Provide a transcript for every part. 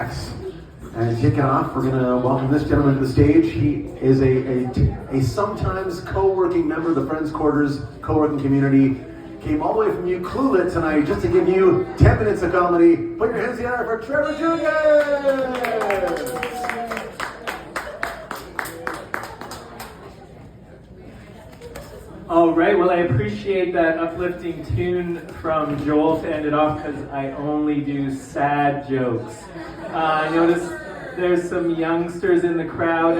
facts. And to kick it off, we're going to welcome this gentleman to the stage. He is a sometimes co-working member of the Friends Quarters co-working community. Came all the way from Ucluelet tonight just to give you 10 minutes of comedy. Put your hands in the air for Trevor Jr. All right, well, I appreciate that uplifting tune from Joel to end it off because I only do sad jokes. I noticed there's some youngsters in the crowd.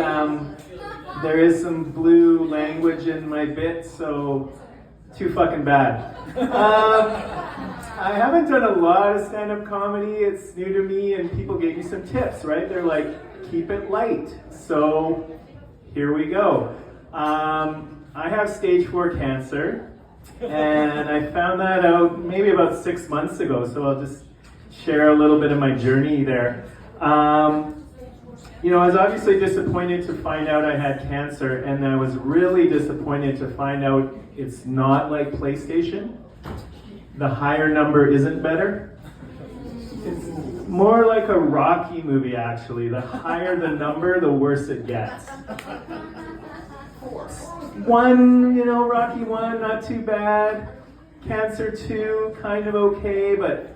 There is some blue language in my bit, so too fucking bad. I haven't done a lot of stand-up comedy. It's new to me, and people gave me some tips, right? They're like, keep it light. So here we go. I have stage 4 cancer, and I found that out maybe about 6 months ago, so I'll just share a little bit of my journey there. I was obviously disappointed to find out I had cancer, and I was really disappointed to find out it's not like PlayStation. The higher number isn't better. It's more like a Rocky movie, actually. The higher the number, the worse it gets. Rocky 1, not too bad. Cancer 2, kind of okay, but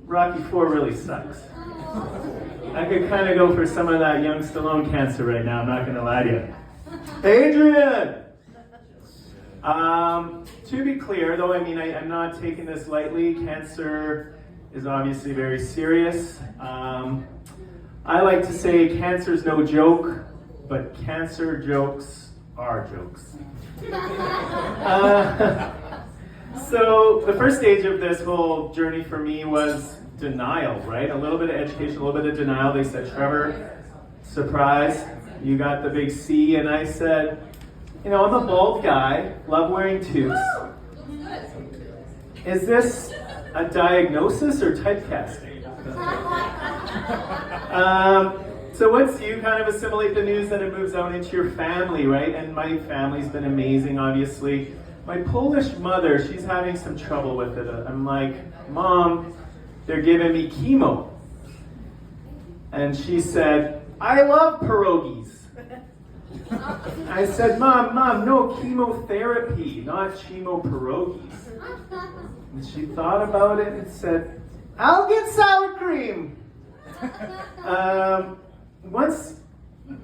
Rocky 4 really sucks. I could kind of go for some of that young Stallone cancer right now, I'm not going to lie to you. Adrian! To be clear, though, I'm not taking this lightly. Cancer is obviously very serious. I like to say cancer's no joke, but cancer jokes are jokes. So the first stage of this whole journey for me was denial, right? A little bit of education, a little bit of denial. They said, Trevor, surprise, you got the big C. And I said, I'm a bald guy, love wearing tubes. Is this a diagnosis or typecasting? So once you kind of assimilate the news, then it moves out into your family, right? And my family's been amazing, obviously. My Polish mother, she's having some trouble with it. I'm like, Mom, they're giving me chemo. And she said, I love pierogies. I said, Mom, no chemotherapy, not chemo pierogies. And she thought about it and said, I'll get sour cream. Once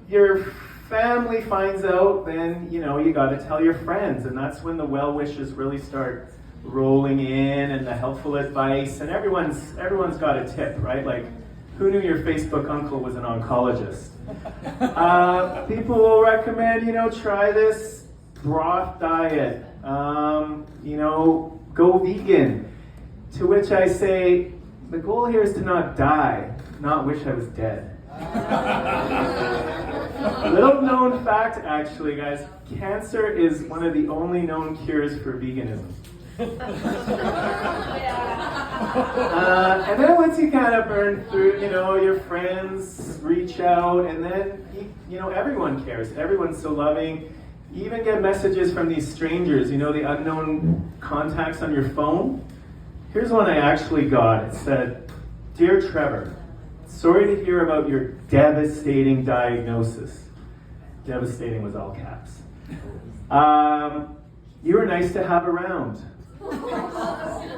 your family finds out, then, you got to tell your friends. And that's when the well wishes really start rolling in and the helpful advice. And everyone's got a tip, right? Like, who knew your Facebook uncle was an oncologist? People will recommend, try this broth diet. Go vegan. To which I say, the goal here is to not die, not wish I was dead. Little known fact, actually, guys, cancer is one of the only known cures for veganism. And then once you kind of burn through, your friends reach out, and then, everyone cares. Everyone's so loving. You even get messages from these strangers, the unknown contacts on your phone. Here's one I actually got. It said, Dear Trevor, sorry to hear about your devastating diagnosis. Devastating was all caps. You were nice to have around.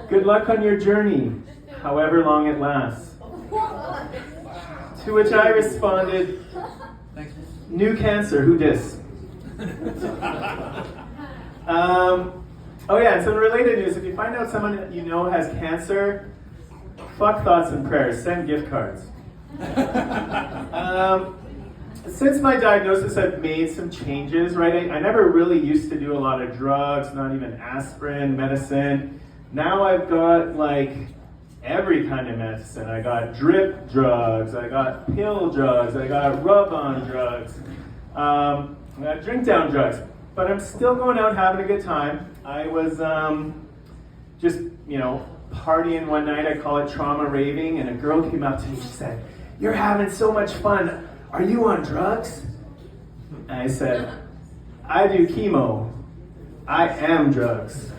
Good luck on your journey, however long it lasts. To which I responded, new cancer, who dis? So in related news, if you find out someone that you know has cancer, fuck thoughts and prayers, send gift cards. Since my diagnosis, I've made some changes, right? I never really used to do a lot of drugs, not even aspirin, medicine. Now I've got every kind of medicine. I got drip drugs, I got pill drugs, I got rub-on drugs, I got drink-down drugs. But I'm still going out having a good time. I was just, partying one night. I call it trauma raving, and a girl came up to me. She said, "You're having so much fun. Are you on drugs?" And I said, "I do chemo, I am drugs.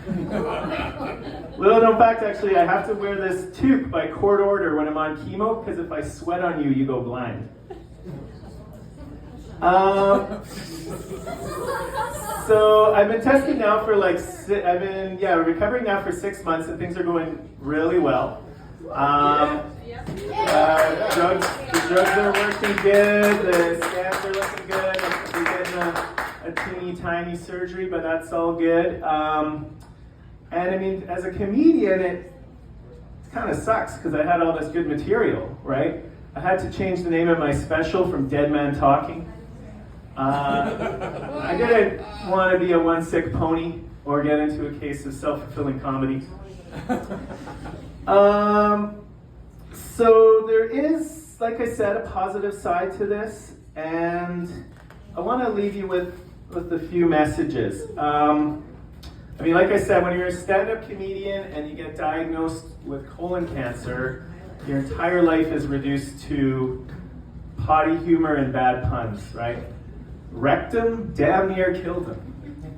Little known fact, actually, I have to wear this toque by court order when I'm on chemo, because if I sweat on you, you go blind. So I've been tested now for recovering now for 6 months, and things are going really well. The drugs are working good, the scans are looking good. I'm getting a teeny tiny surgery, but that's all good. And I mean, as a comedian, it kind of sucks because I had all this good material, right? I had to change the name of my special from Dead Man Talking. I didn't want to be a one sick pony or get into a case of self-fulfilling comedy. So there is, like I said, a positive side to this, and I want to leave you with a few messages. I mean, like I said, when you're a stand-up comedian and you get diagnosed with colon cancer, your entire life is reduced to potty humor and bad puns, right? Rectum damn near killed him.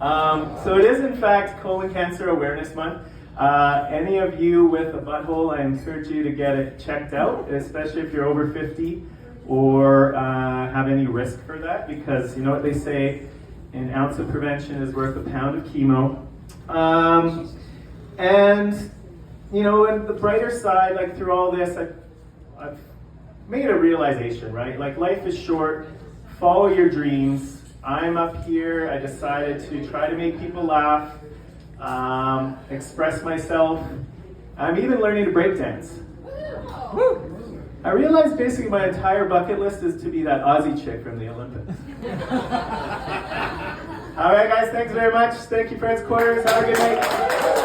So it is, in fact, Colon Cancer Awareness Month. Any of you with a butthole, I encourage you to get it checked out, especially if you're over 50 or have any risk for that, because you know what they say, an ounce of prevention is worth a pound of chemo. And you know, and the brighter side, like through all this, I've made a realization, right? Like, life is short, follow your dreams. I'm up here, I decided to try to make people laugh, express myself. I'm even learning to breakdance. I realized basically my entire bucket list is to be that Aussie chick from the Olympics. All right, guys, thanks very much. Thank you, Friends Quarters. Have a good night.